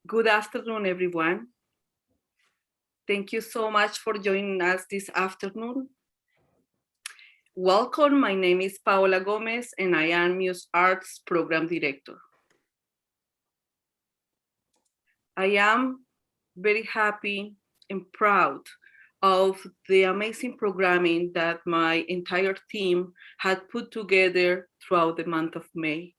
Good afternoon, everyone. Thank you so much for joining us this afternoon. Welcome, my name is Paola Gomez and I am Muse Arts Program Director. I am very happy and proud of the amazing programming that my entire team had put together throughout the month of May.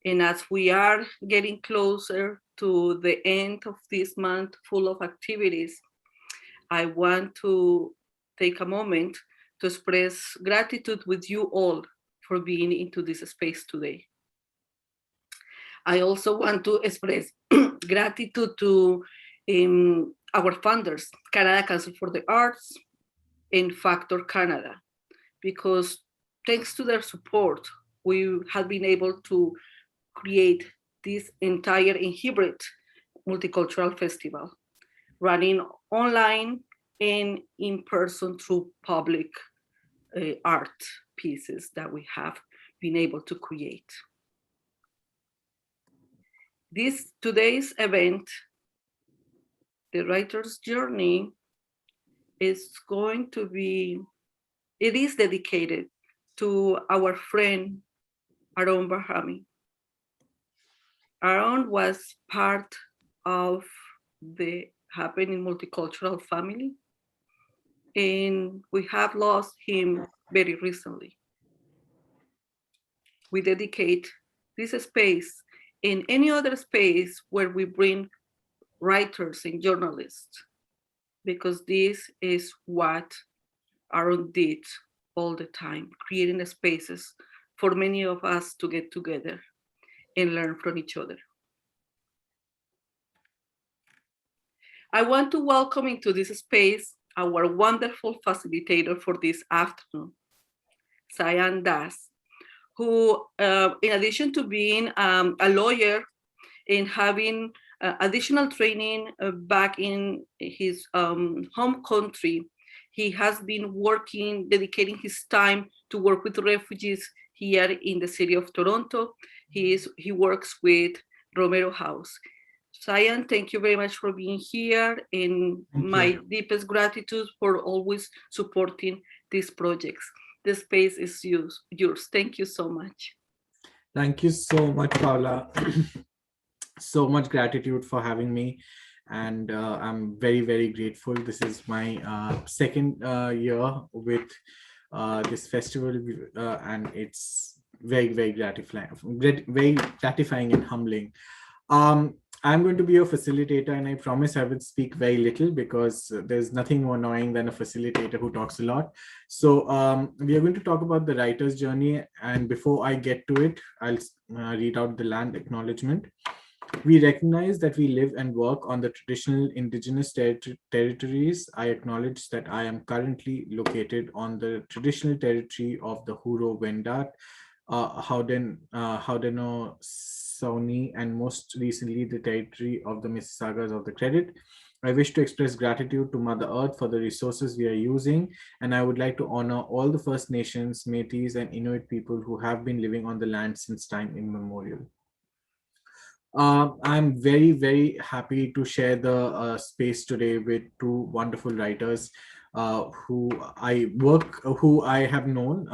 And as we are getting closer to the end of this month full of activities, I want to take a moment to express gratitude with you all for being into this space today. I also want to express gratitude to our funders, Canada Council for the Arts and Factor Canada, because thanks to their support, we have been able to create this entire and hybrid multicultural festival, running online and in person through public art pieces that we have been able to create. Today's event, the writer's journey, it is dedicated to our friend Aaron Bahami. Aaron was part of the happening multicultural family, and we have lost him very recently. We dedicate this space and any other space where we bring writers and journalists, because this is what Aaron did all the time, creating spaces for many of us to get together and learn from each other. I want to welcome into this space our wonderful facilitator for this afternoon, Sayan Das, who, in addition to being a lawyer and having additional training back in his home country, he has been dedicating his time to work with refugees here in the city of Toronto. He works with Romero House. Sayan, thank you very much for being here, and my deepest gratitude for always supporting these projects. The space is yours. Thank you so much. Thank you so much, Paula. So much gratitude for having me. And I'm very, very grateful. This is my second year with this festival, and it's very, very gratifying and humbling. I'm going to be a facilitator, and I promise I will speak very little because there's nothing more annoying than a facilitator who talks a lot. So we are going to talk about the writer's journey. And before I get to it, I'll read out the land acknowledgement. We recognize that we live and work on the traditional indigenous territories. I acknowledge that I am currently located on the traditional territory of the Huro-Wendat, Haudenosaunee, and most recently the territory of the Mississaugas of the Credit. I wish to express gratitude to Mother Earth for the resources we are using, and I would like to honor all the First Nations, Métis, and Inuit people who have been living on the land since time immemorial. I'm very, very happy to share the space today with two wonderful writers who I have known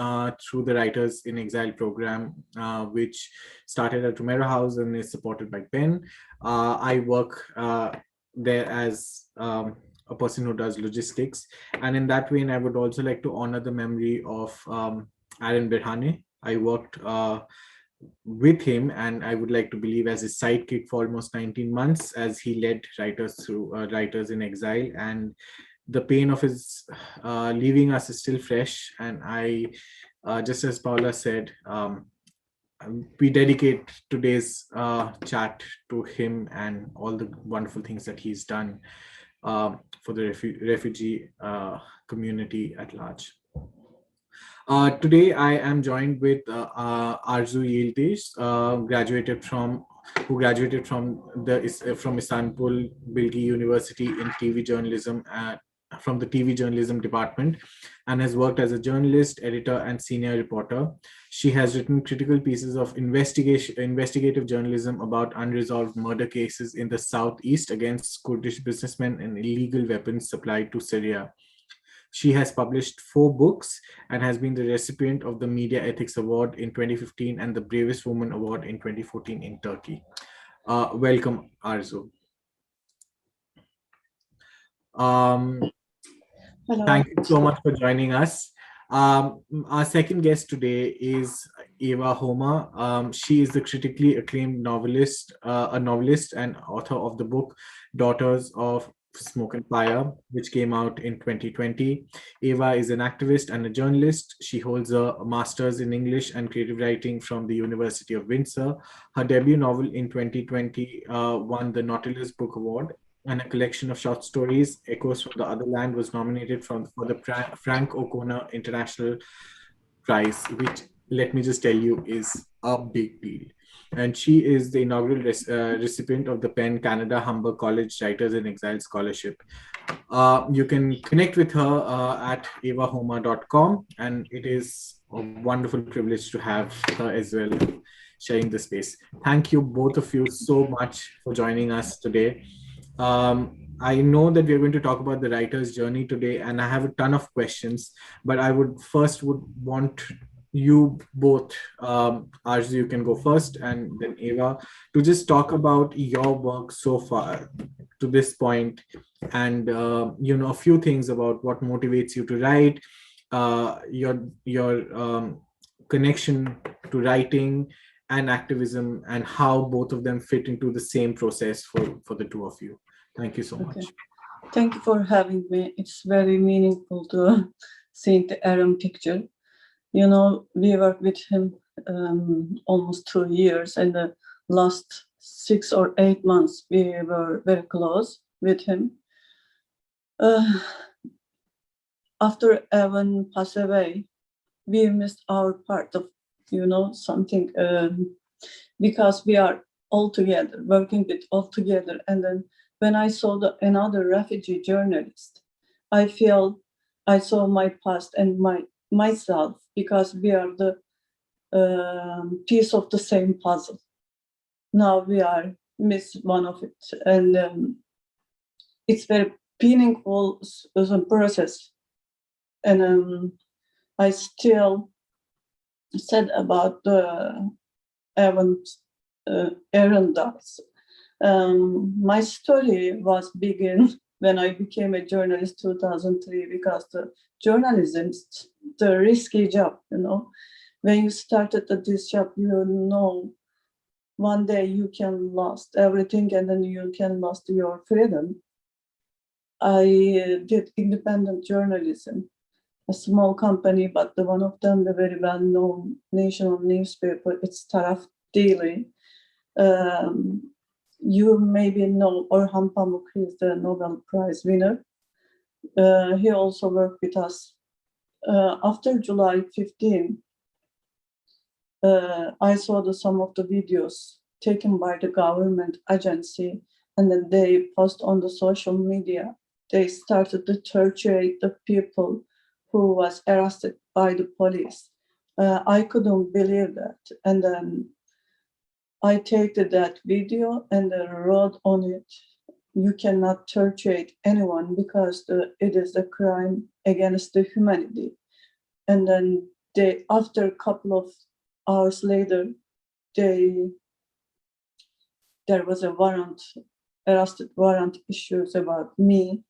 through the Writers-In-Exile program, which started at Romero House and is supported by PEN. I work there as a person who does logistics. And in that vein, I would also like to honor the memory of Aaron Berhane. I worked with him, and I would like to believe as his sidekick for almost 19 months as he led writers through Writers-In-Exile, and the pain of his leaving us is still fresh. And I, just as Paula said, we dedicate today's chat to him and all the wonderful things that he's done for the refugee community at large. Today, I am joined with Arzu Yildiz, who graduated from Istanbul Bilgi University in TV journalism from the TV journalism department and has worked as a journalist, editor, and senior reporter. She has written critical pieces of investigative journalism about unresolved murder cases in the southeast against Kurdish businessmen and illegal weapons supplied to Syria. She has published 4 books and has been the recipient of the Media Ethics Award in 2015 and the Bravest Woman Award in 2014 in Turkey. Welcome, Arzu. Thank you so much for joining us. Our second guest today is Ava Homa. She is the critically acclaimed novelist, a novelist and author of the book Daughters of Smoke and Fire, which came out in 2020. Ava is an activist and a journalist. She holds a master's in English and creative writing from the University of Windsor. Her debut novel in 2020 won the Nautilus Book Award, and a collection of short stories, Echoes from the Other Land, was nominated for the Frank O'Connor International Prize, which, let me just tell you, is a big deal. And she is the inaugural recipient of the PEN Canada-Humber College Writers-In-Exile Scholarship. You can connect with her at avahoma.com, and it is a wonderful privilege to have her as well sharing the space. Thank you, both of you, so much for joining us today. I know that we're going to talk about the writer's journey today, and I have a ton of questions, but I would want you both, Arzu, you can go first, and then Ava, to just talk about your work so far to this point, and a few things about what motivates you to write, your connection to writing and activism, and how both of them fit into the same process for the two of you. Thank you so much. Thank you for having me. It's very meaningful to see the Aaron picture. You know, we worked with him almost 2 years, and the last 6 or 8 months we were very close with him. After Evan passed away, we missed our part of, something, because we are all together, working with all together. And then when I saw another refugee journalist, I feel I saw my past and myself, because we are the piece of the same puzzle. Now we are miss one of it, and it's very painful process. And I still said about the Aaron does. My story was begin when I became a journalist 2003, because the journalism, the risky job, when you started this job, one day you can lose everything, and then you can lose your freedom. I did independent journalism, a small company, but one of them, the very well-known national newspaper, it's Taraf Daily. You maybe know Orhan Pamuk, he's the Nobel Prize winner. He also worked with us. After July 15, I saw some of the videos taken by the government agency, and then they post on the social media. They started to torture the people who was arrested by the police. I couldn't believe that. And then I take that video and wrote on it, you cannot torture anyone because it is a crime against the humanity. And then after a couple of hours later, there was a arrested warrant issues about me.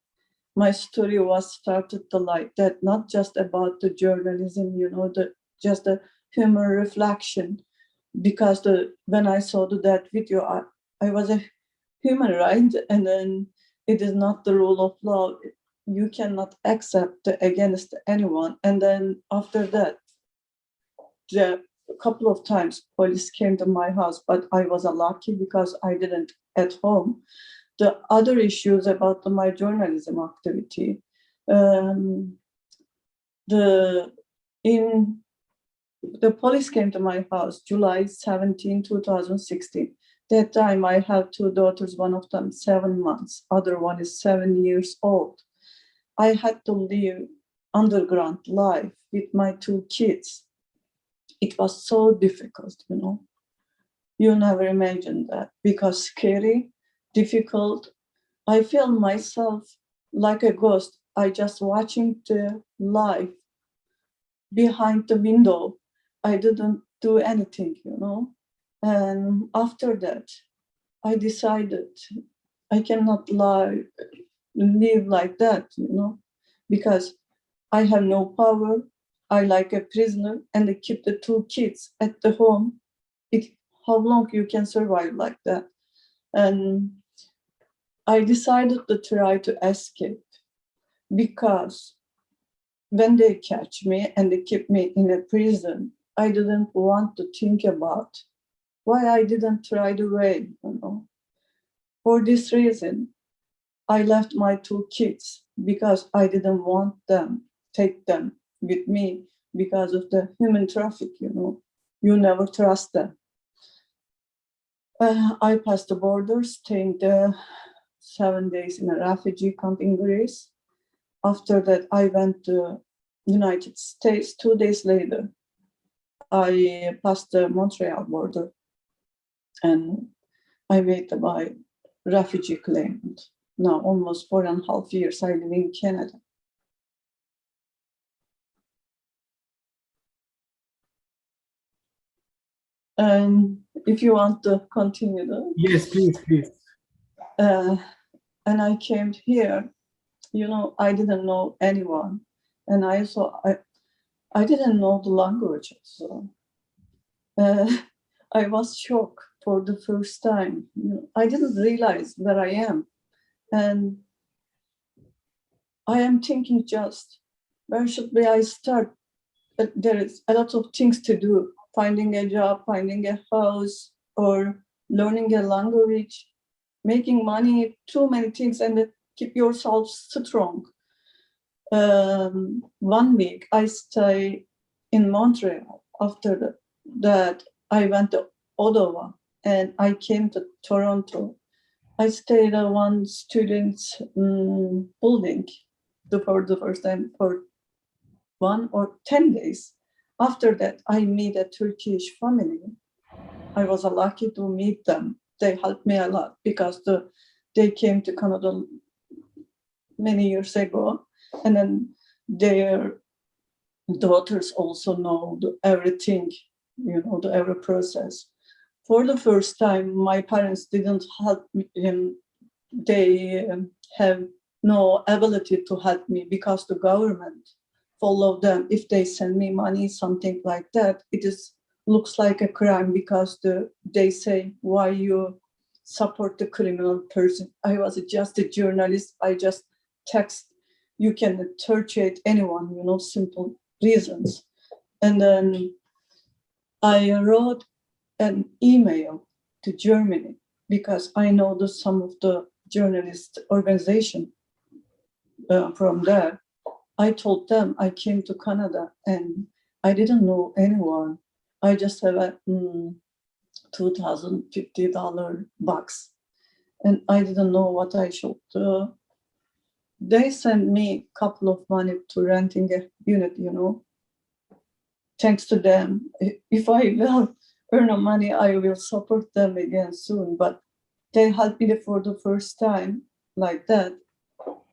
My story was started like that, not just about the journalism, just the human reflection. Because when I saw that video, I was a human, right? And then it is not the rule of law. You cannot accept against anyone. And then after that, a couple of times police came to my house, but I was lucky because I didn't at home. The other issues about my journalism activity, the police came to my house July 17, 2016. That time I have 2 daughters, one of them 7 months, other one is 7 years old. I had to live underground life with my 2 kids. It was so difficult, you know. You never imagined that, because scary, difficult. I feel myself like a ghost. I just watching the life behind the window. I didn't do anything, you know. And after that, I decided I cannot live like that, you know, because I have no power. I like a prisoner, and I keep the 2 kids at the home. How long you can survive like that? And I decided to try to escape, because when they catch me and they keep me in a prison, I didn't want to think about why I didn't try the way, you know. For this reason, I left my 2 kids, because I didn't want them, take them with me, because of the human traffic, you know. You never trust them. I passed the border, staying there 7 days in a refugee camp in Greece. After that, I went to United States. 2 days later, I passed the Montreal border, and I made my refugee claim. Now, almost 4.5 years, I live in Canada. And if you want to continue, Yes, please, please. and I came here, you know, I didn't know anyone, and I didn't know the language. So I was shocked for the first time. You know, I didn't realize where I am, and I am thinking, just where should I start? There is a lot of things to do: finding a job, finding a house, or learning a language, making money, too many things, and keep yourself strong. 1 week I stay in Montreal. After that, I went to Ottawa, and I came to Toronto. I stayed at one student's building for the first time for 1 or 10 days. After that, I meet a Turkish family. I was lucky to meet them. They helped me a lot, because they came to Canada many years ago, and then their daughters also know everything, you know, every process. For the first time, my parents didn't help me. They have no ability to help me, because the government follow them. If they send me money, something like that, looks like a crime, because they say, why you support the criminal person? I was just a journalist. I just text. You can torture anyone, you know, simple reasons. And then I wrote an email to Germany, because I know some of the journalist organization from there. I told them I came to Canada and I didn't know anyone. I just have a $2,050 box, and I didn't know what I should do. They sent me a couple of money to renting a unit, you know. Thanks to them, if I will earn money, I will support them again soon. But they helped me for the first time like that.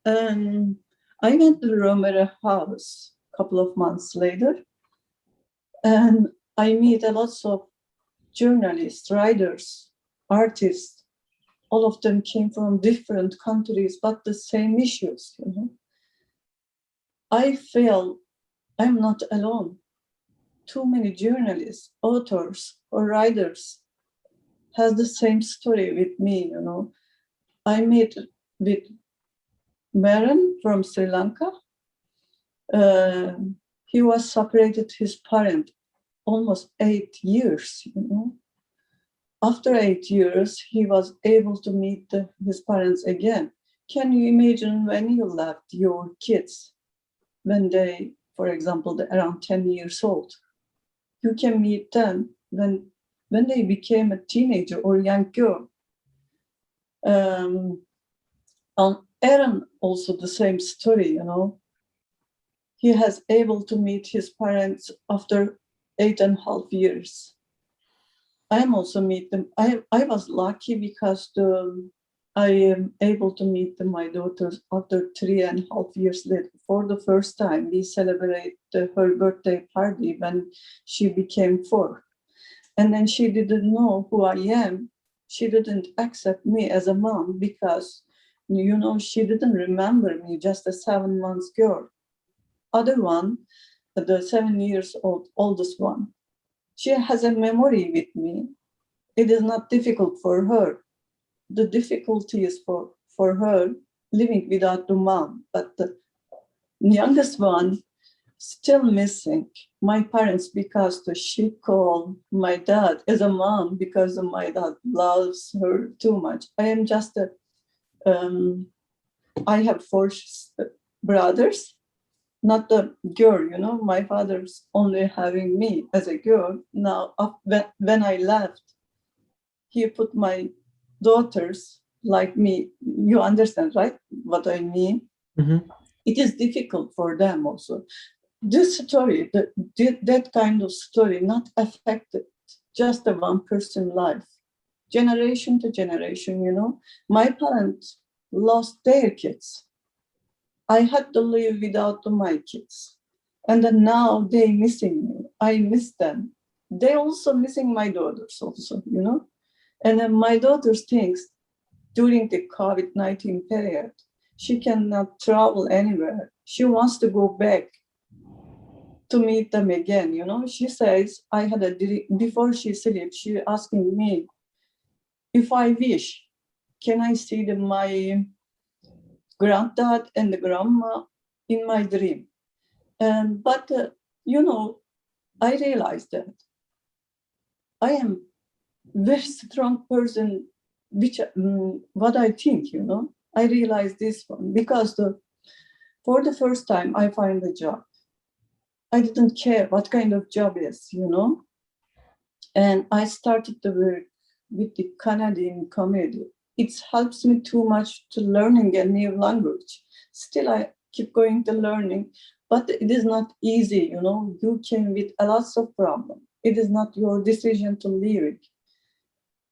And I went to Romero House a couple of months later, and I meet a lot of journalists, writers, artists. All of them came from different countries, but the same issues, you know. I feel I'm not alone. Too many journalists, authors, or writers has the same story with me, you know. I met with Maran from Sri Lanka. He was separated his parent almost 8 years, you know. After 8 years, he was able to meet his parents again. Can you imagine when you left your kids, when they, for example, they're around 10 years old? You can meet them when they became a teenager or young girl. Aaron also the same story, you know. He has able to meet his parents after 8.5 years. I am also meet them. I was lucky because I am able to meet my daughters after 3.5 years later. For the first time, we celebrate her birthday party when she became 4. And then she didn't know who I am. She didn't accept me as a mom because, you know, she didn't remember me, just a 7 months girl. Other one, the 7 years old, oldest one, she has a memory with me. It is not difficult for her. The difficulty is for her living without the mom. But the youngest one still missing my parents because she called my dad as a mom because my dad loves her too much. I am just I have 4 brothers, not the girl, you know. My father's only having me as a girl. Now, when I left, he put my daughters like me. You understand, right? What I mean? Mm-hmm. It is difficult for them also. This story, that kind of story, not affected just a one person life, generation to generation, you know. My parents lost their kids. I had to live without my kids. And then now they missing me. I miss them. They also missing my daughters also, you know. And then my daughter thinks during the COVID-19 period, she cannot travel anywhere. She wants to go back to meet them again, you know. She says, I had a dream. Before she sleeps, she asking me, if I wish, can I see my granddad and the grandma in my dream? But you know, I realized that I am very strong person, which what I think, you know. I realized this one because for the first time I find a job. I didn't care what kind of job is, you know. And I started to work with the Canadian community. It helps me too much to learning a new language. Still, I keep going to learning, but it is not easy, you know. You came with a lot of problems. It is not your decision to leave it.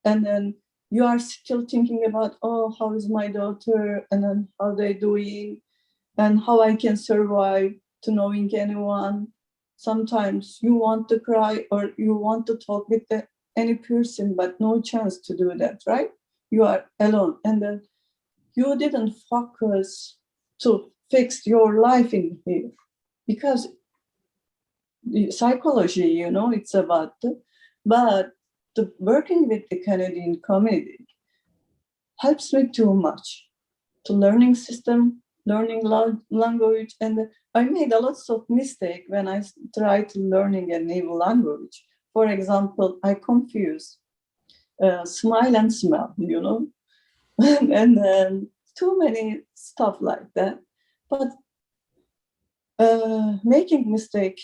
And then you are still thinking about, oh, how is my daughter? And then how they doing? And how I can survive to knowing anyone. Sometimes you want to cry or you want to talk with any person, but no chance to do that, right? You are alone. And then you didn't focus to fix your life in here because the psychology, you know, it's about, but the working with the Canadian community helps me too much to learning system, learning language. And I made a lot of mistake when I tried learning a new language. For example, I confuse smile and smell, you know, and then too many stuff like that. But making mistake,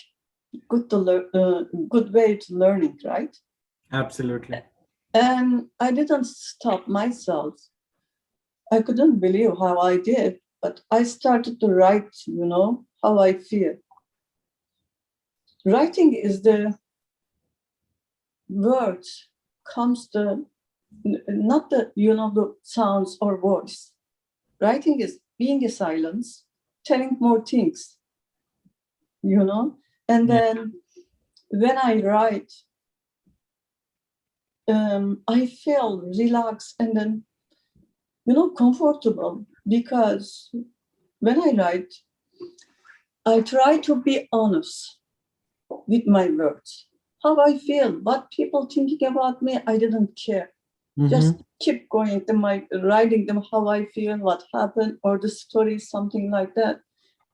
good to learn, good way to learning, right? Absolutely. And I didn't stop myself. I couldn't believe how I did, but I started to write, you know, how I feel. Writing is the words comes the, not the, you know, the sounds or voice. Writing is being a silence, telling more things, you know. And then when I write, I feel relaxed and then, you know, comfortable because when I write, I try to be honest with my words. How I feel, what people thinking about me, I didn't care. Just keep going to my writing them how I feel, what happened, or the story, something like that.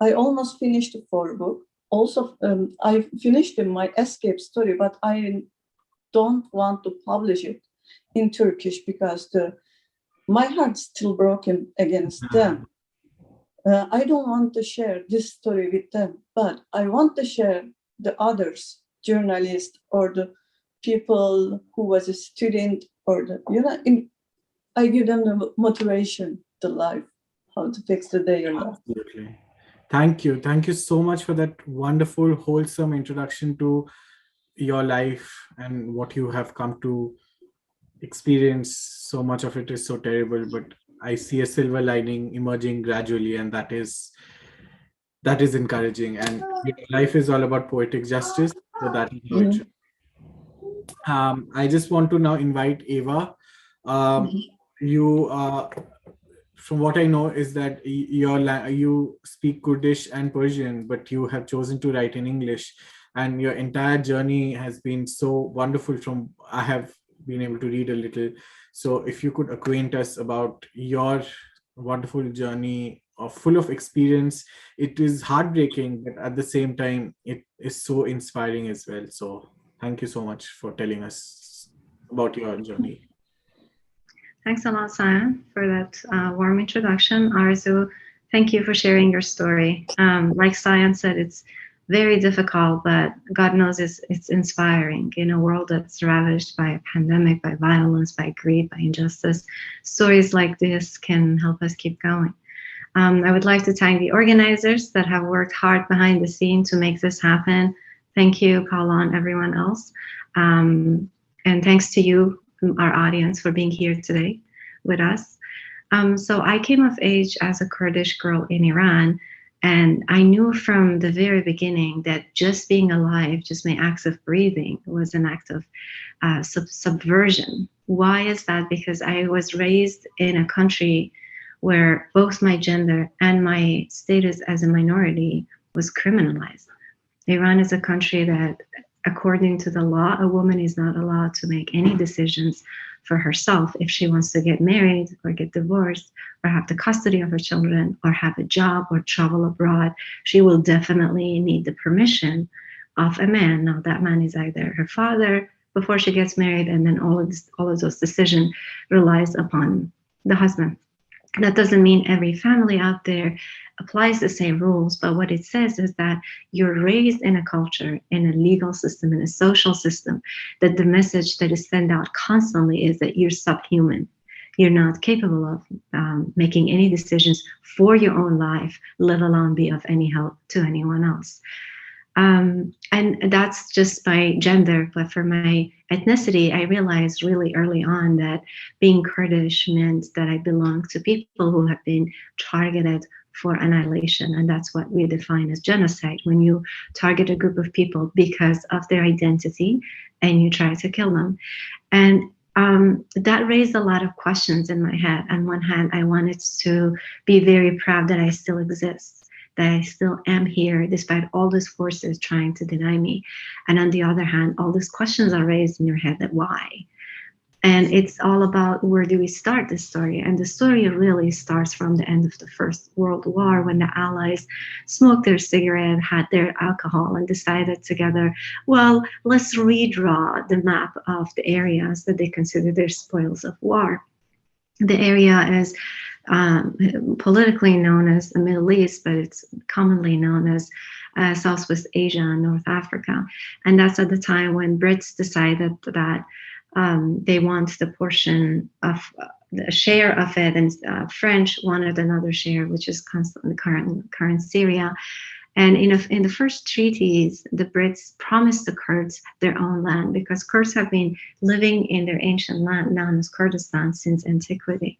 I almost finished the 4 book. Also, I finished my escape story, but I don't want to publish it in Turkish because my heart's still broken against them. I don't want to share this story with them, but I want to share the others, journalists or the people who was a student or the, you know, I give them the motivation to life, how to fix the their life. Absolutely. Thank you. Thank you so much for that wonderful, wholesome introduction to your life and what you have come to experience. So much of it is so terrible, but I see a silver lining emerging gradually, and that is encouraging. And life is all about poetic justice, so that is how it should. I just want to now invite Ava. You from what I know is that you speak Kurdish and Persian, but you have chosen to write in English, and your entire journey has been so wonderful. From I have been able to read a little, so if you could acquaint us about your wonderful journey, full of experience. It is heartbreaking, but at the same time, it is so inspiring as well. So thank you so much for telling us about your journey. Thanks a lot, Sayan, for that warm introduction. Arzu, thank you for sharing your story. Like Sayan said, it's very difficult, but God knows it's inspiring. In a world that's ravaged by a pandemic, by violence, by greed, by injustice, stories like this can help us keep going. I would like to thank the organizers that have worked hard behind the scene to make this happen. Thank you, Paula, and everyone else. And thanks to you, our audience, for being here today with us. So I came of age as a Kurdish girl in Iran, and I knew from the very beginning that just being alive, just my acts of breathing, was an act of subversion. Why is that? Because I was raised in a country where both my gender and my status as a minority was criminalized. Iran is a country that, according to the law, a woman is not allowed to make any decisions for herself if she wants to get married or get divorced or have the custody of her children or have a job or travel abroad. She will definitely need the permission of a man. Now, that man is either her father before she gets married, and then all of those decisions relies upon the husband. That doesn't mean every family out there applies the same rules, but what it says is that you're raised in a culture, in a legal system, in a social system, that the message that is sent out constantly is that you're subhuman. You're not capable of making any decisions for your own life, let alone be of any help to anyone else. And that's just my gender, but for my ethnicity, I realized really early on that being Kurdish meant that I belonged to people who have been targeted for annihilation. And that's what we define as genocide, when you target a group of people because of their identity and you try to kill them. And that raised a lot of questions in my head. On one hand, I wanted to be very proud that I still exist, that I still am here despite all these forces trying to deny me. And on the other hand, all these questions are raised in your head that why? And it's all about, where do we start this story? And the story really starts from the end of the First World War, when the Allies smoked their cigarette, had their alcohol, and decided together, well, let's redraw the map of the areas that they consider their spoils of war. The area is politically known as the Middle East, but it's commonly known as Southwest Asia and North Africa. And that's at the time when Brits decided that they want the portion of the share of it, and French wanted another share, which is constantly current Syria. And in the first treaties, the Brits promised the Kurds their own land, because Kurds have been living in their ancient land known as Kurdistan since antiquity.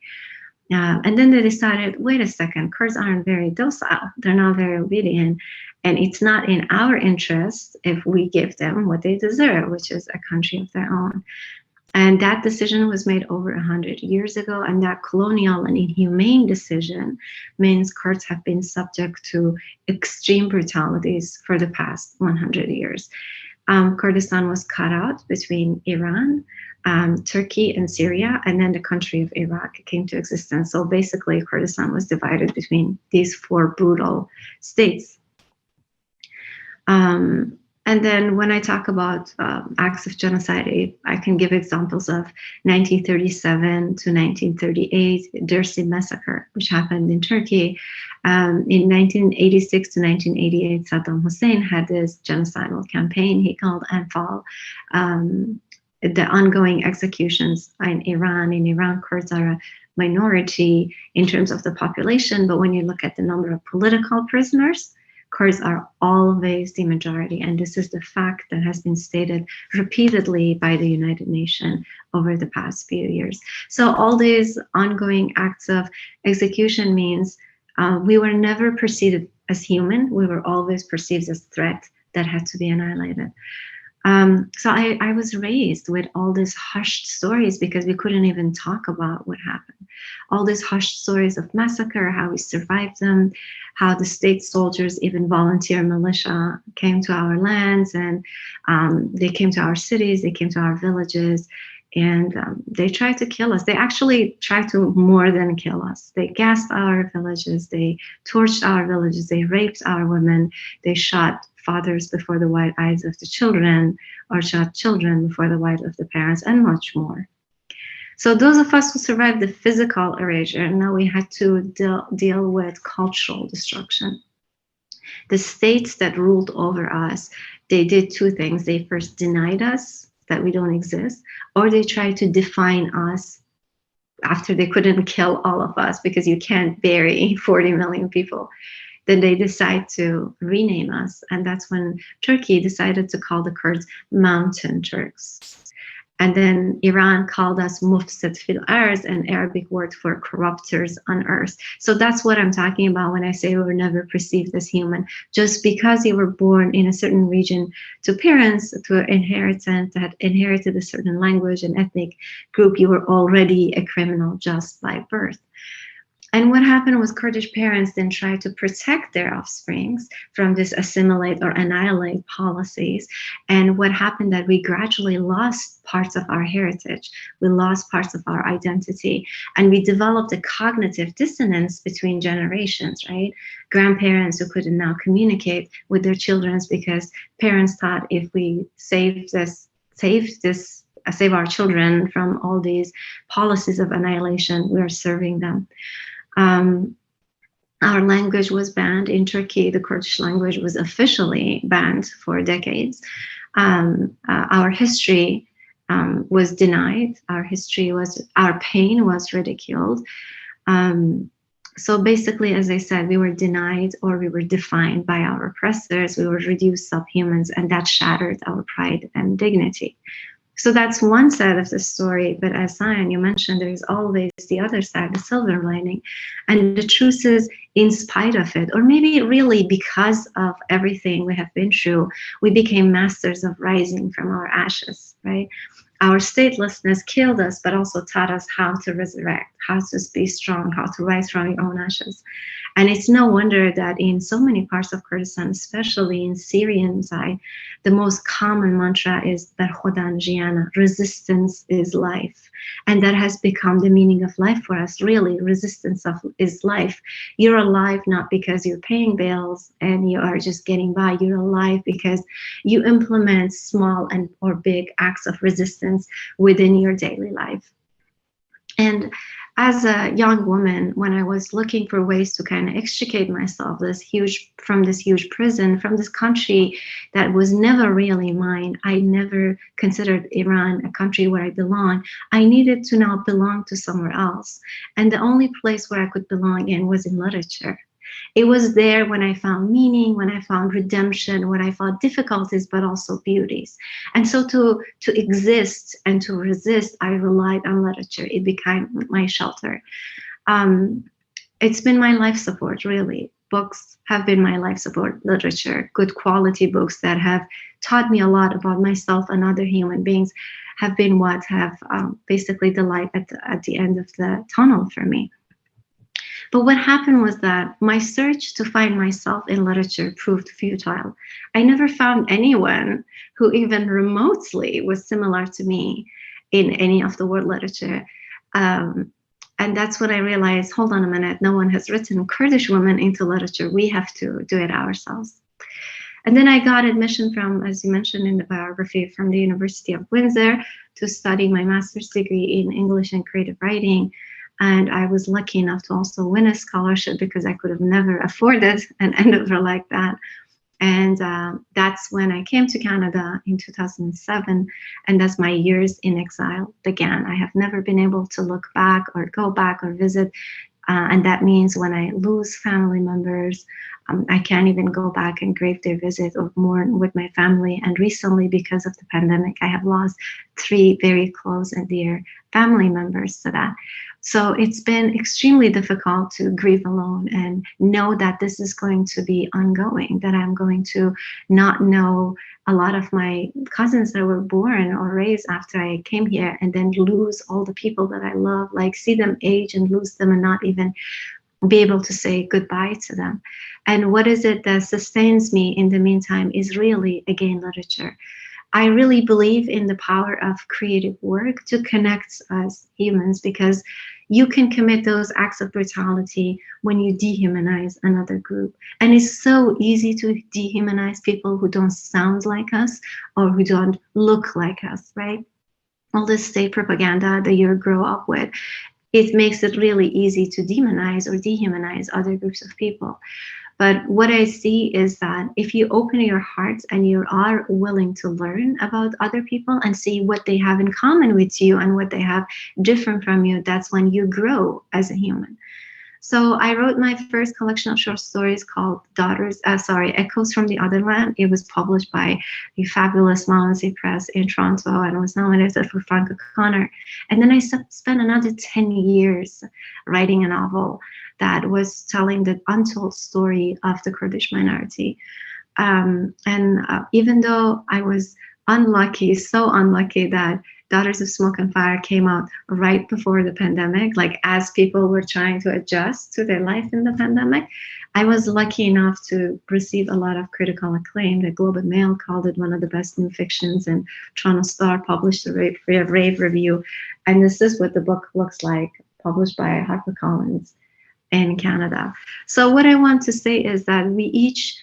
And then they decided, wait a second, Kurds aren't very docile. They're not very obedient. And it's not in our interest if we give them what they deserve, which is a country of their own. And that decision was made over 100 years ago. And that colonial and inhumane decision means Kurds have been subject to extreme brutalities for the past 100 years. Kurdistan was cut out between Iran, Turkey, and Syria, and then the country of Iraq came to existence. So basically, Kurdistan was divided between these four brutal states. And then when I talk about acts of genocide, I can give examples of 1937 to 1938, Dersim massacre, which happened in Turkey. In 1986 to 1988, Saddam Hussein had this genocidal campaign he called Anfal, the ongoing executions in Iran. In Iran, Kurds are a minority in terms of the population, but when you look at the number of political prisoners, Kurds are always the majority, and this is the fact that has been stated repeatedly by the United Nations over the past few years. So all these ongoing acts of execution means we were never perceived as human. We were always perceived as threat that had to be annihilated. So I was raised with all these hushed stories because we couldn't even talk about what happened. All these hushed stories of massacre, how we survived them, how the state soldiers, even volunteer militia, came to our lands, and they came to our cities, they came to our villages, and they tried to kill us. They actually tried to more than kill us. They gassed our villages, they torched our villages, they raped our women, they shot fathers before the white eyes of the children, or shot children before the white of the parents, and much more. So those of us who survived the physical erasure, now we had to deal with cultural destruction. The states that ruled over us, they did two things. They first denied us that we don't exist, or they tried to define us after they couldn't kill all of us, because you can't bury 40 million people. Then they decide to rename us. And that's when Turkey decided to call the Kurds Mountain Turks. And then Iran called us Mufsid fil Arz, an Arabic word for corruptors on earth. So that's what I'm talking about when I say we were never perceived as human. Just because you were born in a certain region to parents, to inheritance that inherited a certain language and ethnic group, you were already a criminal just by birth. And what happened was Kurdish parents then tried to protect their offsprings from this assimilate or annihilate policies. And what happened that we gradually lost parts of our heritage. We lost parts of our identity. And we developed a cognitive dissonance between generations, right? Grandparents who couldn't now communicate with their children because parents thought if we save our children from all these policies of annihilation, we are serving them. Our language was banned in Turkey. The Kurdish language was officially banned for decades. Our history was denied. Our pain was ridiculed. So basically, as I said, we were denied, or we were defined by our oppressors. We were reduced subhumans, and that shattered our pride and dignity. So that's one side of the story, but as Sayan, you mentioned, there's always the other side, the silver lining. And the truth is, in spite of it, or maybe really because of everything we have been through, we became masters of rising from our ashes, right? Our statelessness killed us, but also taught us how to resurrect, how to be strong, how to rise from your own ashes. And it's no wonder that in so many parts of Kurdistan, especially in Syrian side, the most common mantra is Ber Khodan Jiana, resistance is life. And that has become the meaning of life for us, really. Resistance is life. You're alive not because you're paying bills and you are just getting by. You're alive because you implement small and or big acts of resistance within your daily life. And as a young woman, when I was looking for ways to kind of extricate myself from this huge prison, from this country that was never really mine, I never considered Iran a country where I belong. I needed to now belong to somewhere else. And the only place where I could belong in was in literature. It was there when I found meaning, when I found redemption, when I found difficulties, but also beauties. And so to exist and to resist, I relied on literature. It became my shelter. It's been my life support, really. Books have been my life support, literature, good quality books that have taught me a lot about myself and other human beings have been what have basically the light at the end of the tunnel for me. But what happened was that my search to find myself in literature proved futile. I never found anyone who even remotely was similar to me in any of the world literature. And that's when I realized, hold on a minute, no one has written Kurdish women into literature. We have to do it ourselves. And then I got admission from, as you mentioned in the biography, from the University of Windsor to study my master's degree in English and creative writing. And I was lucky enough to also win a scholarship because I could have never afforded an endeavor like that. And that's when I came to Canada in 2007. And that's my years in exile began. I have never been able to look back or go back or visit. And that means when I lose family members, I can't even go back and grave their visit or mourn with my family. And recently, because of the pandemic, I have lost 3 very close and dear family members to that. So it's been extremely difficult to grieve alone and know that this is going to be ongoing, that I'm going to not know a lot of my cousins that were born or raised after I came here, and then lose all the people that I love, like see them age and lose them and not even be able to say goodbye to them. And what is it that sustains me in the meantime is really, again, literature. I really believe in the power of creative work to connect us humans, because you can commit those acts of brutality when you dehumanize another group. And it's so easy to dehumanize people who don't sound like us or who don't look like us, right? All this state propaganda that you grow up with, it makes it really easy to demonize or dehumanize other groups of people. But what I see is that if you open your heart and you are willing to learn about other people and see what they have in common with you and what they have different from you, that's when you grow as a human. So I wrote my first collection of short stories called Echoes from the Other Land. It was published by the fabulous Malensey Press in Toronto and was nominated for Frank O'Connor. And then I spent another 10 years writing a novel that was telling the untold story of the Kurdish minority. Even though I was unlucky, so unlucky that Daughters of Smoke and Fire came out right before the pandemic, like as people were trying to adjust to their life in the pandemic, I was lucky enough to receive a lot of critical acclaim. The Globe and Mail called it one of the best new fictions, and Toronto Star published a rave review. And this is what the book looks like, published by HarperCollins in Canada. So what I want to say is that we each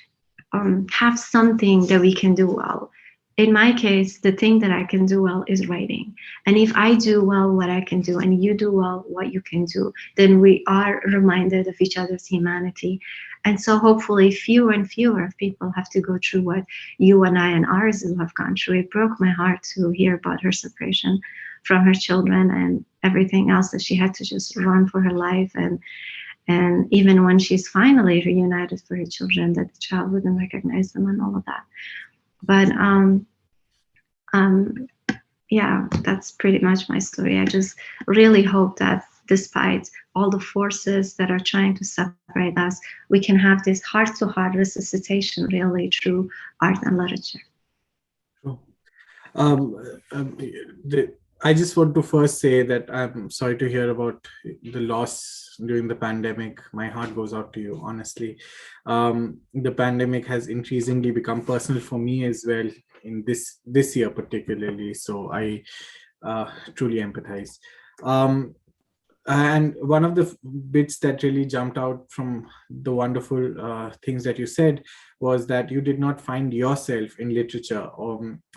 have something that we can do well. In my case, the thing that I can do well is writing. And if I do well what I can do and you do well what you can do, then we are reminded of each other's humanity. And so hopefully fewer and fewer people have to go through what you and I and Arzu have gone through. It broke my heart to hear about her separation from her children and everything else that she had to just run for her life. And even when she's finally reunited for her children, that the child wouldn't recognize them and all of that. But yeah, that's pretty much my story. I just really hope that despite all the forces that are trying to separate us, we can have this heart-to-heart resuscitation really through art and literature. Sure. I just want to first say that I'm sorry to hear about the loss during the pandemic. My heart goes out to you, honestly. The pandemic has increasingly become personal for me as well in this year particularly. So I truly empathize. And one of the bits that really jumped out from the wonderful things that you said was that you did not find yourself in literature.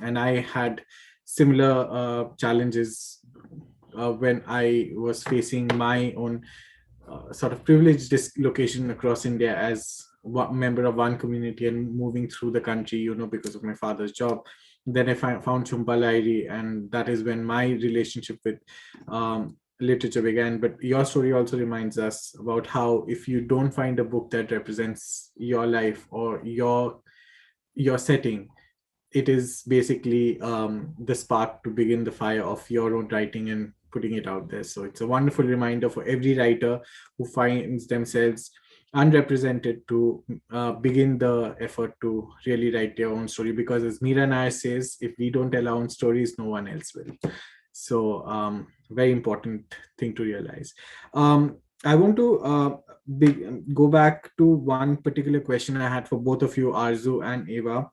And I had similar challenges when I was facing my own sort of privileged dislocation across India as one member of one community and moving through the country, because of my father's job. Then I found Chumpalairi, and that is when my relationship with literature began. But your story also reminds us about how if you don't find a book that represents your life or your setting, it is basically the spark to begin the fire of your own writing and putting it out there. So it's a wonderful reminder for every writer who finds themselves unrepresented to begin the effort to really write their own story. Because as Meera Nair says, if we don't tell our own stories, no one else will. So very important thing to realize. I want to go back to one particular question I had for both of you, Arzu and Ava.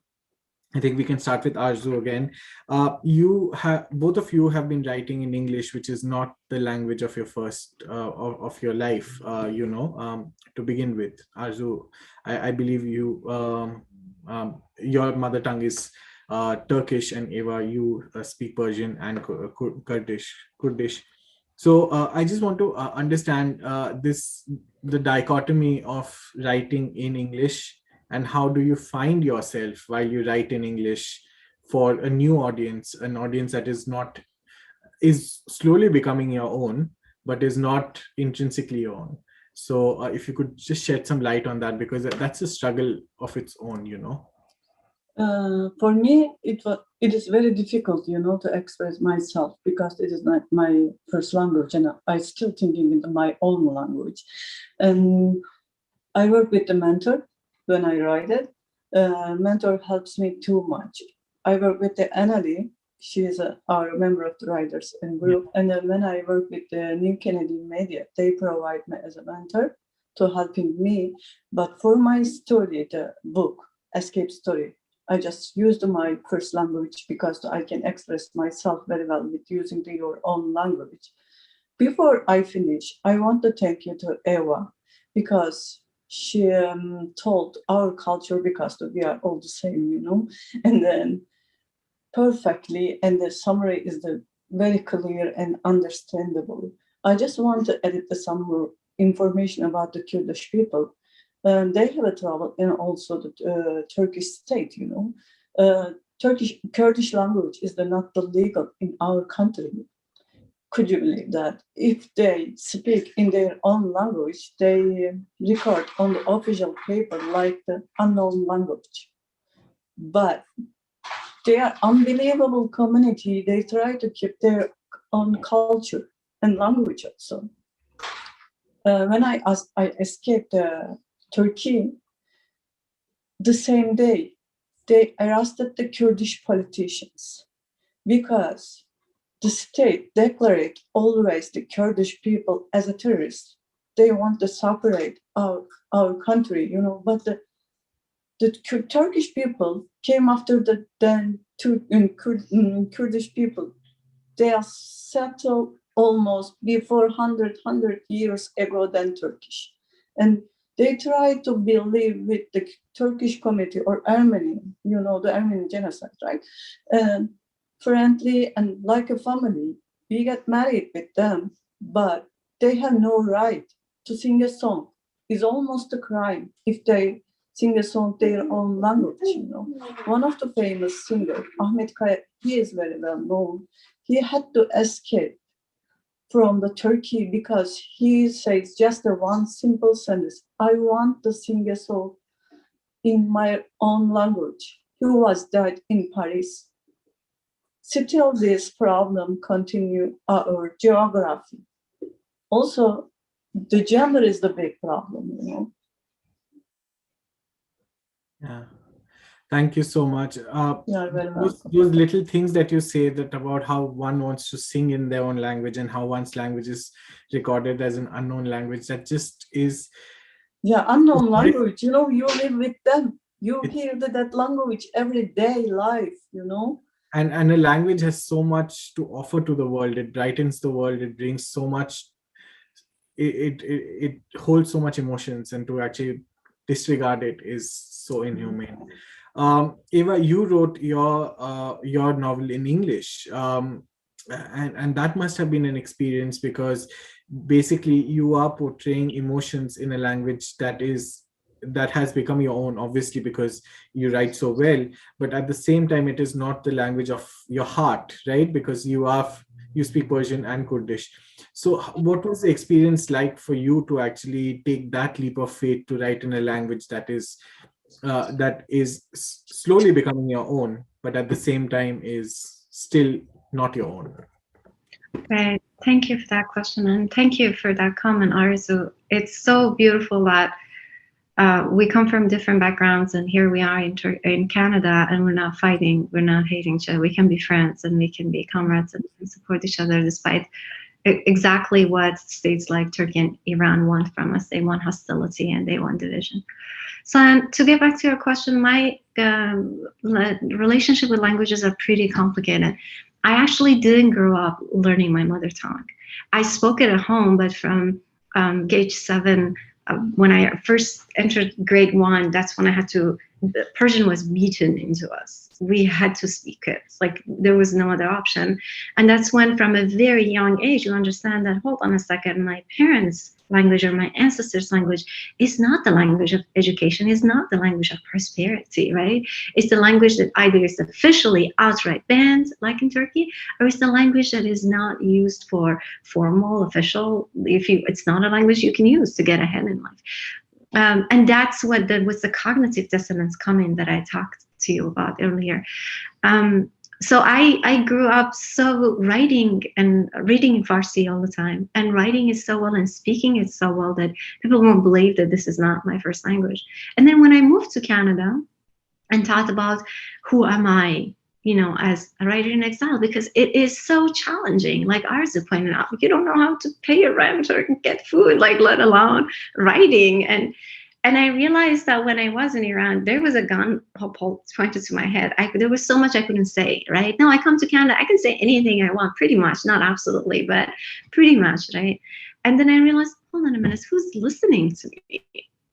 I think we can start with Arzu again. Both of you have been writing in English, which is not the language of your first of your life. To begin with, Arzu, I believe you your mother tongue is Turkish, and Ava, you speak Persian and Kurdish. So I just want to understand the dichotomy of writing in English and how do you find yourself while you write in English for a new audience, an audience that is slowly becoming your own, but is not intrinsically your own. So if you could just shed some light on that, because that's a struggle of its own, you know. For me, it is very difficult, you know, to express myself because it is not my first language, and I still thinking in my own language. And I work with the mentor when I write it. Mentor helps me too much. I work with the Annalie. She is our member of the writers in group. And then when I work with the New Canadian Media, they provide me as a mentor to helping me. But for my story, the book, Escape Story, I just used my first language because I can express myself very well with using your own language. Before I finish, I want to thank you to Ava because she told our culture, because we are all the same, you know, and then perfectly, and the summary is very clear and understandable. I just want to edit some more information about the Kurdish people. They have a trouble, and also the Turkish state, you know. Kurdish language is not the legal in our country. Could you believe that? If they speak in their own language, they record on the official paper like the unknown language. But they are unbelievable community. They try to keep their own culture and language also. When I escaped Turkey, the same day, they arrested the Kurdish politicians because the state declared always the Kurdish people as a terrorist. They want to separate our country, you know, but the Turkish people came after the Kurdish people. They are settled almost before 100 years ago than Turkish. And they try to believe with the Turkish community or Armenian, you know, the Armenian genocide, right? And friendly and like a family, we get married with them, but they have no right to sing a song. It's almost a crime if they sing a song their own language, you know. One of the famous singers, Ahmet Kaya, he is very well known. He had to escape from the Turkey because he says just one simple sentence: I want to sing a song in my own language. He was died in Paris. Still, this problem continue our geography. Also, the gender is the big problem, you know. Yeah, thank you so much. Those little things that you say that about how one wants to sing in their own language and how one's language is recorded as an unknown language, that just is... Yeah, unknown language, you know, you live with them. You hear that language every day life, you know. And a language has so much to offer to the world. It brightens the world. It brings so much. It holds so much emotions, and to actually disregard it is so inhumane. Ava, you wrote your novel in English, and that must have been an experience, because basically you are portraying emotions in a language that has become your own, obviously, because you write so well, but at the same time it is not the language of your heart, right? Because you speak Persian and Kurdish. So what was the experience like for you to actually take that leap of faith to write in a language that is slowly becoming your own, but at the same time is still not your own? Right. Thank you for that question, and thank you for that comment, Arzu. It's so beautiful that we come from different backgrounds, and here we are in Canada, and we're not fighting, we're not hating each other. We can be friends, and we can be comrades, and support each other despite exactly what states like Turkey and Iran want from us. They want hostility and they want division. So to get back to your question, my relationship with languages are pretty complicated. I actually didn't grow up learning my mother tongue. I spoke it at home, but from age 7, when I first entered grade 1, that's when Persian was beaten into us. we had to speak it. Like there was no other option. And that's when from a very young age, you understand that, hold on a second, my parents' language or my ancestors' language is not the language of education, is not the language of prosperity, right? It's the language that either is officially outright banned, like in Turkey, or it's the language that is not used for formal, official, it's not a language you can use to get ahead in life. And that's what was the cognitive dissonance coming that I talked to you about earlier. So I grew up so writing and reading in Farsi all the time, and writing it so well and speaking it so well that people won't believe that this is not my first language. And then when I moved to Canada and thought about who am I, you know, as a writer in exile, because it is so challenging. Like Arzu pointed out, you don't know how to pay your rent or get food, like let alone writing. And I realized that when I was in Iran, there was a gun pointed to my head. There was so much I couldn't say, right? Now I come to Canada, I can say anything I want, pretty much, not absolutely, but pretty much, right? And then I realized, hold on a minute, who's listening to me?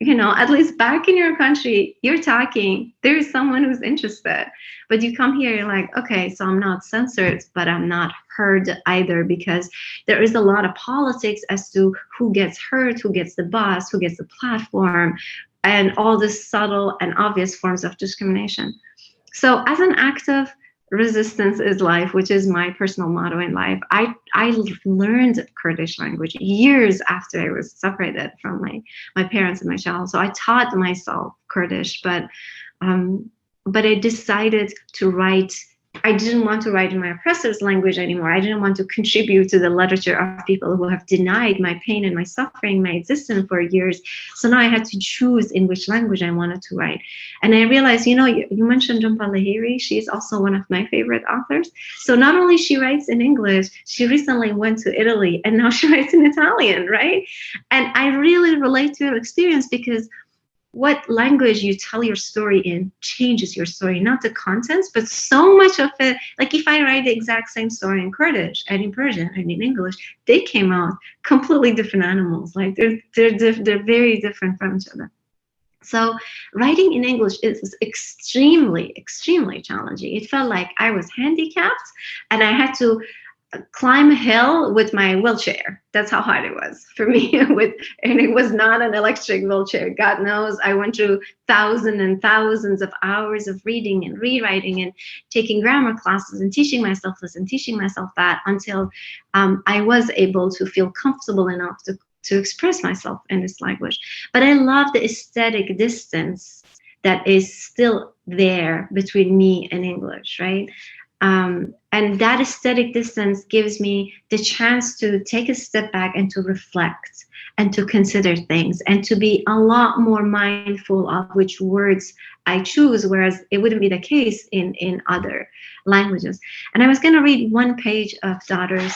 You know, at least back in your country, you're talking, there is someone who's interested. But you come here, you're like, okay, so I'm not censored, but I'm not heard either, because there is a lot of politics as to who gets heard, who gets the bus, who gets the platform, and all the subtle and obvious forms of discrimination. So as an act of resistance is life, which is my personal motto in life, I learned Kurdish language years after I was separated from my parents and my child. So I taught myself Kurdish, but I decided to write. I didn't want to write in my oppressor's language anymore. I didn't want to contribute to the literature of people who have denied my pain and my suffering, my existence for years. So now I had to choose in which language I wanted to write. And I realized, you know, you mentioned Jhumpa Lahiri. She's also one of my favorite authors. So not only she writes in English, she recently went to Italy and now she writes in Italian, right? And I really relate to her experience, because what language you tell your story in changes your story, not the contents, but so much of it. Like if I write the exact same story in Kurdish and in Persian and in English, they came out completely different animals. Like they're very different from each other. So writing in English is extremely, extremely challenging. It felt like I was handicapped and I had to climb a hill with my wheelchair. That's how hard it was for me. And it was not an electric wheelchair. God knows I went through thousands and thousands of hours of reading and rewriting and taking grammar classes and teaching myself this and teaching myself that until I was able to feel comfortable enough to express myself in this language. But I love the aesthetic distance that is still there between me and English, right? And that aesthetic distance gives me the chance to take a step back and to reflect and to consider things and to be a lot more mindful of which words I choose, whereas it wouldn't be the case in other languages. And I was going to read one page of Daughters,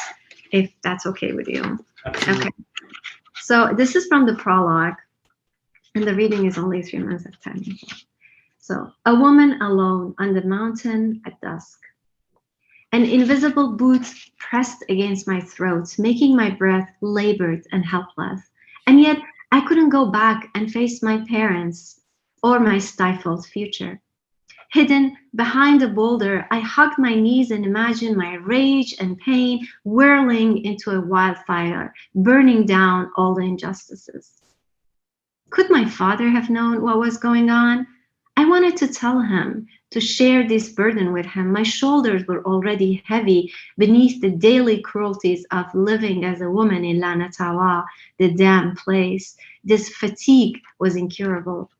if that's okay with you. Absolutely. Okay. So this is from the prologue, and the reading is only 3 minutes of time. So, a woman alone on the mountain at dusk. An invisible boot pressed against my throat, making my breath labored and helpless. And yet I couldn't go back and face my parents or my stifled future. Hidden behind a boulder, I hugged my knees and imagined my rage and pain whirling into a wildfire, burning down all the injustices. Could my father have known what was going on? I wanted to tell him, to share this burden with him. My shoulders were already heavy beneath the daily cruelties of living as a woman in La Natawa, the damn place. This fatigue was incurable.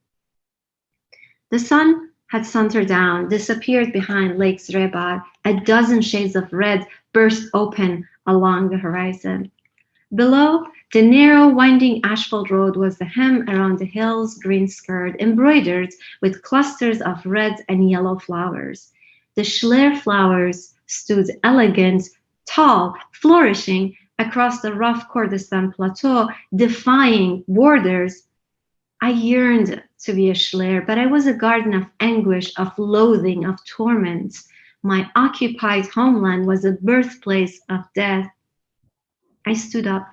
The sun had sundered down, disappeared behind Lake Zrebar. A dozen shades of red burst open along the horizon. Below, the narrow, winding asphalt road was the hem around the hill's green skirt, embroidered with clusters of red and yellow flowers. The Schleer flowers stood elegant, tall, flourishing across the rough Kurdistan plateau, defying borders. I yearned to be a Schleer, but I was a garden of anguish, of loathing, of torment. My occupied homeland was a birthplace of death. I stood up,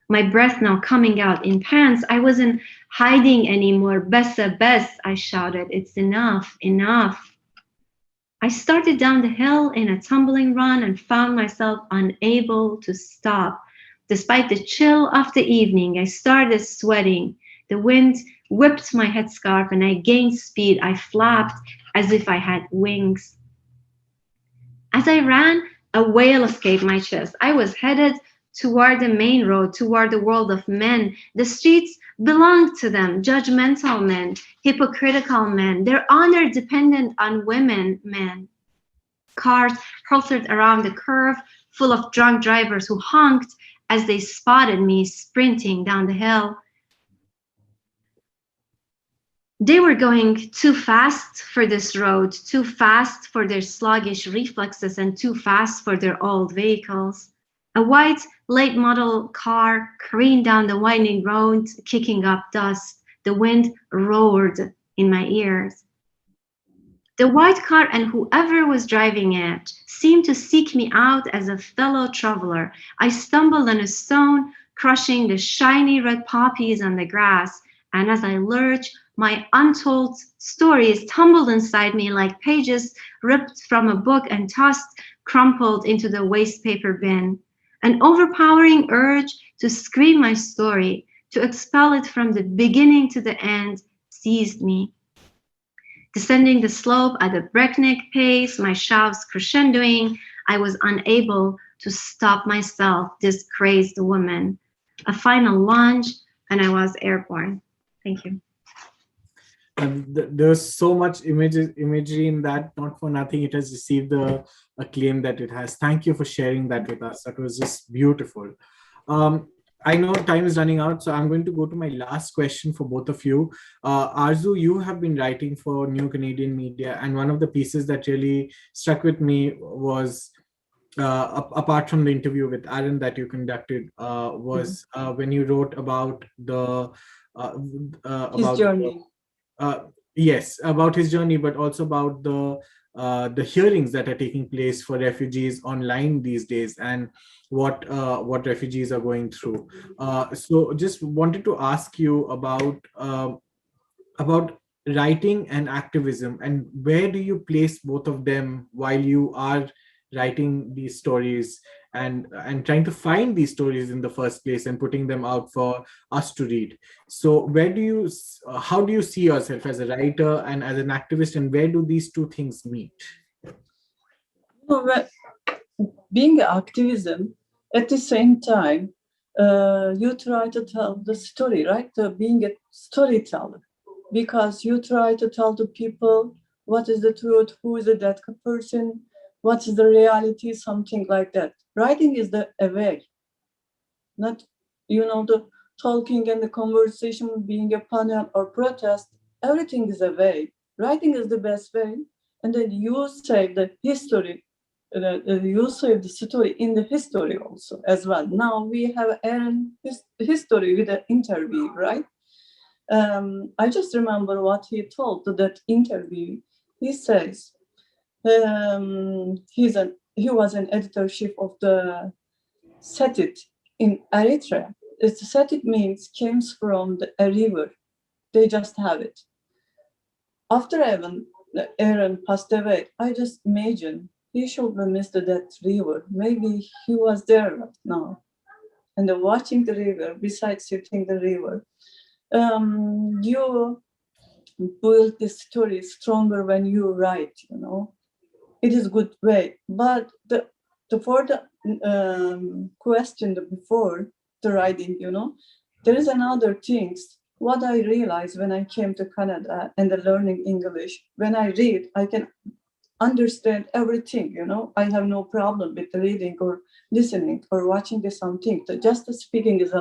my breath now coming out in pants. I wasn't hiding anymore. Bessa, bess, I shouted. It's enough, enough. I started down the hill in a tumbling run and found myself unable to stop. Despite the chill of the evening, I started sweating. The wind whipped my headscarf and I gained speed. I flapped as if I had wings. As I ran, a wail escaped my chest. I was headed toward the main road, toward the world of men. The streets belonged to them, judgmental men, hypocritical men, their honor dependent on women, men. Cars halted around the curve, full of drunk drivers who honked as they spotted me sprinting down the hill. They were going too fast for this road, too fast for their sluggish reflexes, and too fast for their old vehicles. A white late model car careened down the winding road, kicking up dust. The wind roared in my ears. The white car and whoever was driving it seemed to seek me out as a fellow traveler. I stumbled on a stone, crushing the shiny red poppies on the grass, and as I lurched, my untold stories tumbled inside me like pages ripped from a book and tossed, crumpled into the waste paper bin. An overpowering urge to scream my story, to expel it from the beginning to the end, seized me. Descending the slope at a breakneck pace, my shouts crescendoing, I was unable to stop myself, this crazed woman. A final lunge, and I was airborne. Thank you. There's so much imagery in that. Not for nothing, it has received the acclaim that it has. Thank you for sharing that with us. That was just beautiful. I know time is running out, so I'm going to go to my last question for both of you. Arzu, you have been writing for New Canadian Media, and one of the pieces that really struck with me was, apart from the interview with Aaron that you conducted, was when you wrote about the His journey. Yes, about his journey, but also about the hearings that are taking place for refugees online these days, and what refugees are going through. So just wanted to ask you about writing and activism, and where do you place both of them while you are writing these stories and trying to find these stories in the first place and putting them out for us to read. So how do you see yourself as a writer and as an activist, and where do these two things meet? Being activism, at the same time, you try to tell the story, right? Being a storyteller, because you try to tell the people what is the truth, who is that person, what is the reality, something like that. Writing is the way, not, the talking and the conversation, being a panel or protest. Everything is a way. Writing is the best way, and then you save the history. You save the story in the history also as well. Now we have Aaron history with the interview, right? I just remember what he told to that interview. He says he was an editor-chief of the Setit in Eritrea. Setit means comes from a river. They just have it. After Aaron passed away, I just imagine he should have missed that river. Maybe he was there right now. And watching the river, besides sitting the river, you build the story stronger when you write, It is a good way. But for the question before the writing, there is another things. What I realized when I came to Canada and learning English, when I read, I can understand everything, I have no problem with reading or listening or watching something. Just the speaking is a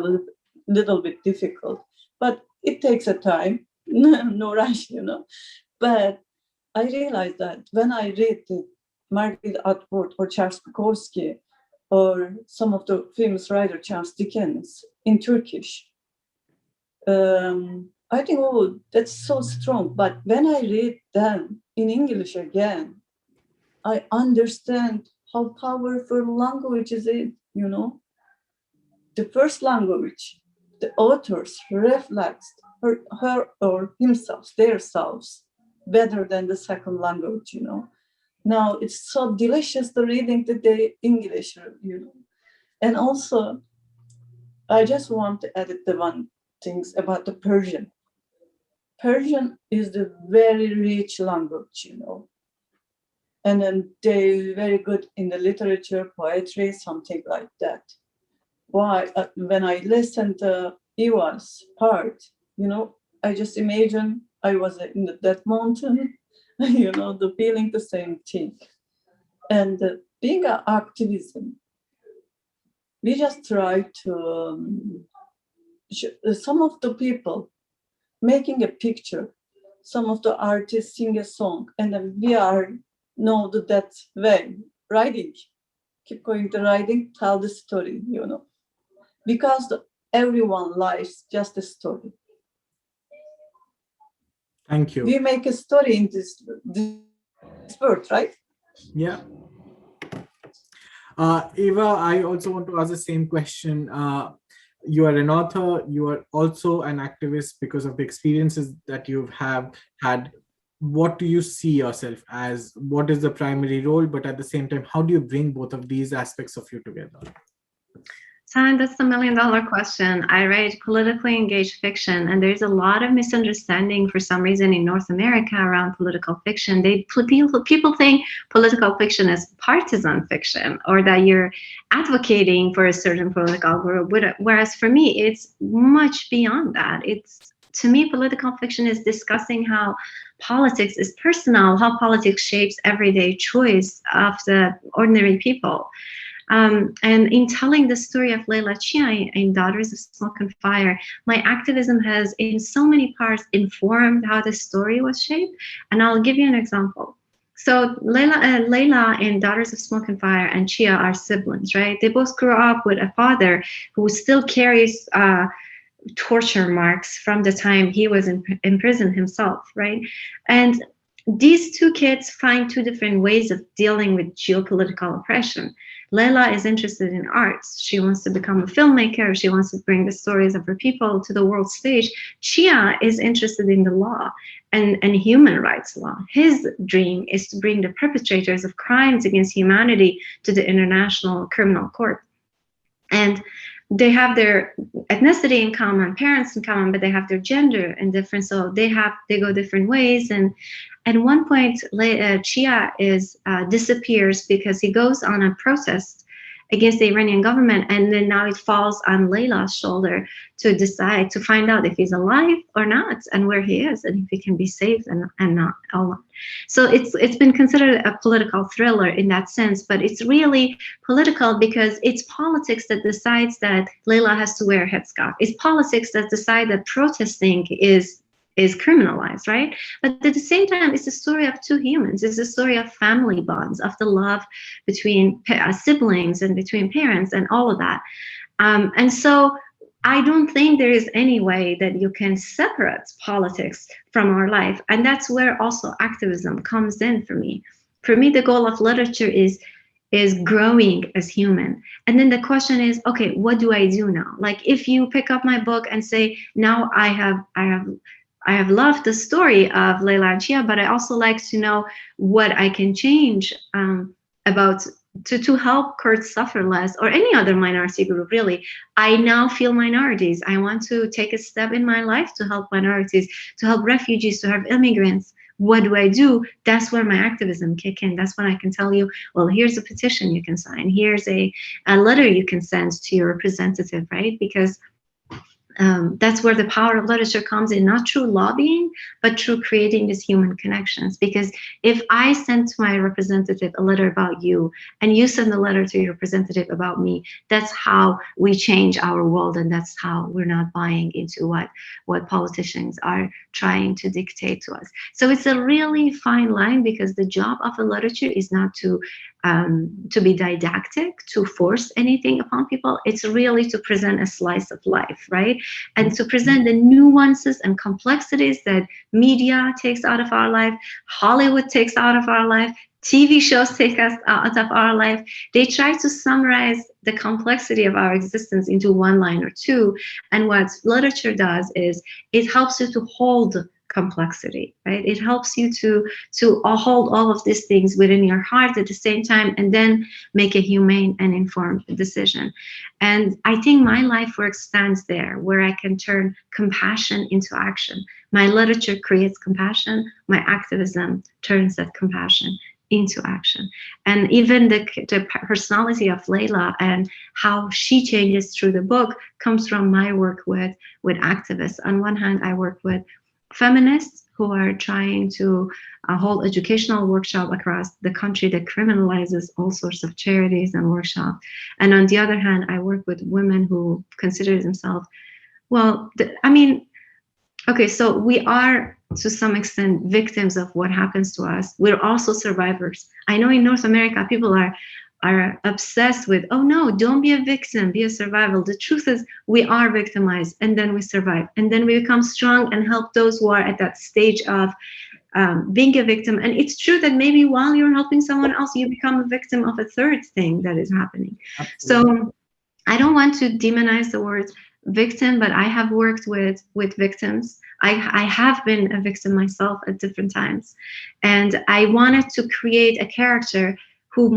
little bit difficult, but it takes a time, no rush, But I realized that when I read Margaret Atwood or Charles Bukowski or some of the famous writer Charles Dickens in Turkish, I think, oh, that's so strong. But when I read them in English again, I understand how powerful language is it, The first language, the authors reflect her or himself, their selves, better than the second language, Now it's so delicious to reading the English, And also, I just want to edit the one things about the Persian. Persian is the very rich language, And then they're very good in the literature, poetry, something like that. Why? When I listened to Eva's part, I just imagine I was in that mountain, the feeling the same thing. And being an activism, we just try to some of the people making a picture, some of the artists sing a song, and then we are know that way, writing, keep going to writing, tell the story, because everyone lives just a story. Thank you. We make a story in this world, right? Yeah. Ava, I also want to ask the same question. You are an author, you are also an activist because of the experiences that you have had. What do you see yourself as? What is the primary role? But at the same time, how do you bring both of these aspects of you together? Sayan, that's the $1 million question. I write politically engaged fiction, and there's a lot of misunderstanding for some reason in North America around political fiction. People think political fiction is partisan fiction, or that you're advocating for a certain political group. Whereas for me, it's much beyond that. To me, political fiction is discussing how politics is personal, how politics shapes everyday choice of the ordinary people. And in telling the story of Leila Chia in Daughters of Smoke and Fire, my activism has in so many parts informed how the story was shaped. And I'll give you an example. So Leila in Daughters of Smoke and Fire and Chia are siblings, right? They both grew up with a father who still carries torture marks from the time he was in prison himself, right? And these two kids find two different ways of dealing with geopolitical oppression. Leila is interested in arts. She wants to become a filmmaker. She wants to bring the stories of her people to the world stage. Chia is interested in the law and human rights law. His dream is to bring the perpetrators of crimes against humanity to the International Criminal Court. And they have their ethnicity in common, parents in common, but they have their gender in different. So they go different ways. And at one point, Chia disappears because he goes on a protest against the Iranian government, and then now it falls on Leila's shoulder to decide, to find out if he's alive or not, and where he is, and if he can be saved and not alone. So it's been considered a political thriller in that sense, but it's really political because it's politics that decides that Leila has to wear a headscarf. It's politics that decide that protesting is criminalized, right? But at the same time, it's a story of two humans. It's a story of family bonds, of the love between siblings and between parents and all of that. And so I don't think there is any way that you can separate politics from our life. And that's where also activism comes in for me. For me, the goal of literature is growing as human. And then the question is, okay, what do I do now? Like if you pick up my book and say, now I have loved the story of Leila and Chia, but I also like to know what I can change about to help Kurds suffer less, or any other minority group, really. I now feel minorities. I want to take a step in my life to help minorities, to help refugees, to help immigrants. What do I do? That's where my activism kick in. That's when I can tell you, well, here's a petition you can sign. Here's a letter you can send to your representative, right? Because that's where the power of literature comes in, not through lobbying, but through creating these human connections. Because if I send to my representative a letter about you, and you send a letter to your representative about me, that's how we change our world, and that's how we're not buying into what politicians are trying to dictate to us. So it's a really fine line, because the job of a literature is not to be didactic, to force anything upon people. It's really to present a slice of life, right? And to present the nuances and complexities that media takes out of our life, Hollywood takes out of our life, TV shows take us out of our life. They try to summarize the complexity of our existence into one line or two. And what literature does is it helps you to hold complexity, right? It helps you to hold all of these things within your heart at the same time, and then make a humane and informed decision. And I think my life work stands there, where I can turn compassion into action. My literature creates compassion. My activism turns that compassion into action. And even the personality of Layla and how she changes through the book comes from my work with activists. On one hand, I work with feminists who are trying to hold educational workshop across the country that criminalizes all sorts of charities and workshops. And on the other hand, I work with women who consider themselves, well, okay, so we are to some extent victims of what happens to us. We're also survivors. I know in North America, people are obsessed with, oh no, don't be a victim, be a survivor. The truth is we are victimized, and then we survive. And then we become strong and help those who are at that stage of being a victim. And it's true that maybe while you're helping someone else, you become a victim of a third thing that is happening. Absolutely. So I don't want to demonize the word victim, but I have worked with victims. I have been a victim myself at different times. And I wanted to create a character who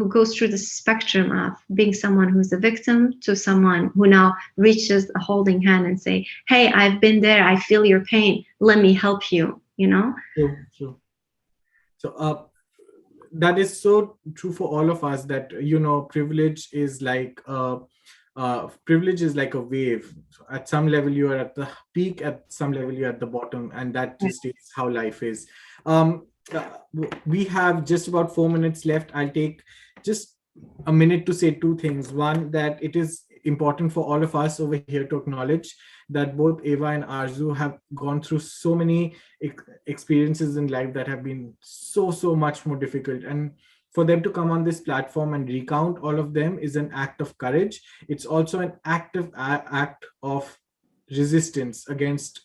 goes through the spectrum of being someone who's a victim to someone who now reaches a holding hand and say, hey, I've been there, I feel your pain, let me help you, you know? True. So that is so true for all of us, that, you know, privilege is like a wave. At some level you are at the peak, at some level you're at the bottom, and that just is how life is. We have just about 4 minutes left. I'll take just a minute to say two things. One, that it is important for all of us over here to acknowledge that both Ava and Arzu have gone through so many experiences in life that have been so much more difficult, and for them to come on this platform and recount all of them is an act of courage. It's also an active act of resistance against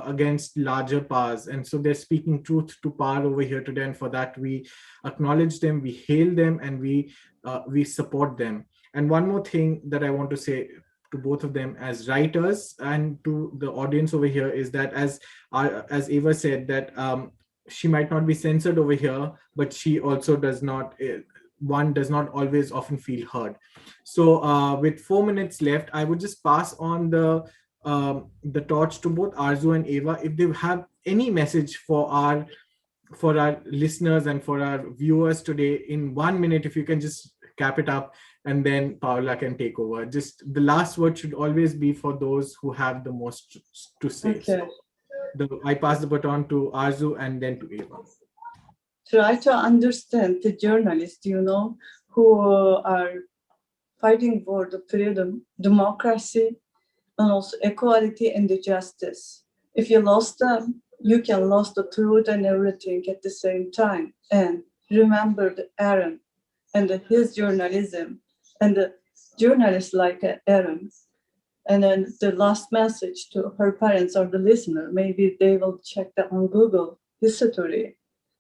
against larger powers. And so they're speaking truth to power over here today, and for that we acknowledge them, we hail them, and we support them. And one more thing that I want to say to both of them as writers and to the audience over here is that, as Ava said, that she might not be censored over here, but she also does not always often feel heard. So with 4 minutes left, I would just pass on the torch to both Arzu and Ava, if they have any message for our listeners and for our viewers today in 1 minute. If you can just cap it up, and then Paula can take over. Just the last word should always be for those who have the most to say. Okay. So I pass the baton to Arzu and then to Ava. Try to understand the journalists, you know, who are fighting for the freedom, democracy, and also equality and the justice. If you lost them, you can lose the truth and everything at the same time. And remember the Aaron and his journalism and the journalists like Aaron. And then the last message to her parents or the listener, maybe they will check that on Google history.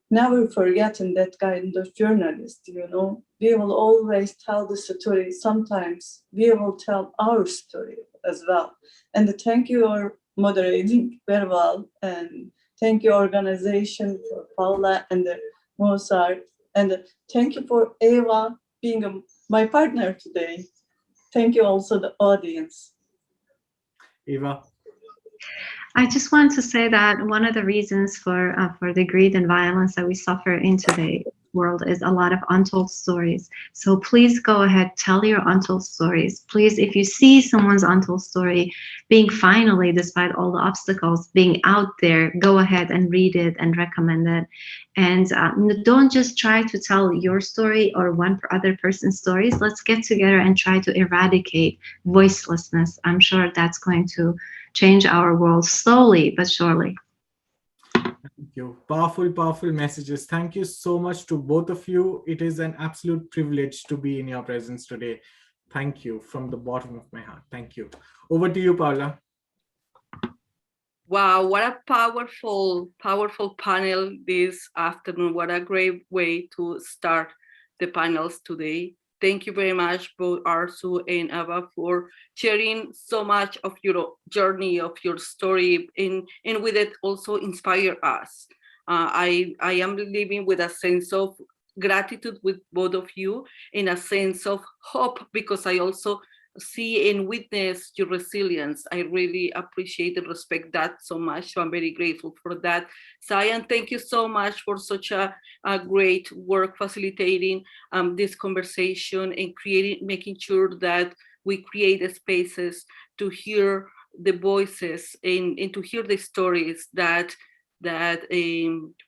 Never forgetting that kind of journalist, you know. We will always tell the story. Sometimes we will tell our story as well. And thank you for moderating very well. And thank you organization for Paula and Mozart. And thank you for Ava being my partner today. Thank you also the audience. Ava. I just want to say that one of the reasons for the greed and violence that we suffer in today's world is a lot of untold stories. So please go ahead, tell your untold stories. Please, if you see someone's untold story being finally, despite all the obstacles, being out there, go ahead and read it and recommend it. And don't just try to tell your story or one other person's stories. Let's get together and try to eradicate voicelessness. I'm sure that's going to change our world slowly but surely. Thank you. Powerful messages. Thank you so much to both of you. It is an absolute privilege to be in your presence today. Thank you from the bottom of my heart. Thank you. Over to you, Paula. Wow, what a powerful panel this afternoon. What a great way to start the panels today. Thank you very much, both Arzu and Ava, for sharing so much of your journey, of your story, and with it also inspire us. I am living with a sense of gratitude with both of you, and a sense of hope, because I also see and witness your resilience. I really appreciate and respect that so much. So I'm very grateful for that. Sayan, thank you so much for such a great work facilitating this conversation and making sure that we create spaces to hear the voices and to hear the stories that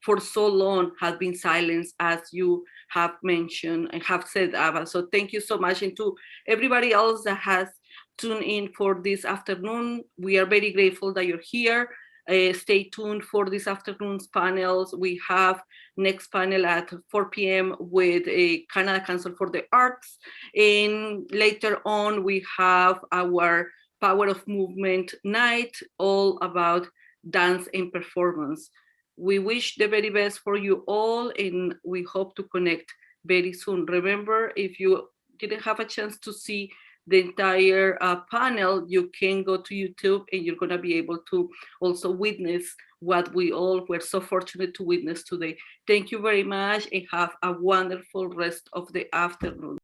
for so long have been silenced, as you have mentioned and have said, Ava. So thank you so much. And to everybody else that has tuned in for this afternoon, we are very grateful that you're here. Stay tuned for this afternoon's panels. We have next panel at 4 p.m. with a Canada Council for the Arts. And later on, we have our Power of Movement night, all about dance and performance. We wish the very best for you all, and we hope to connect very soon. Remember, if you didn't have a chance to see the entire panel, you can go to YouTube and you're going to be able to also witness what we all were so fortunate to witness today. Thank you very much and have a wonderful rest of the afternoon.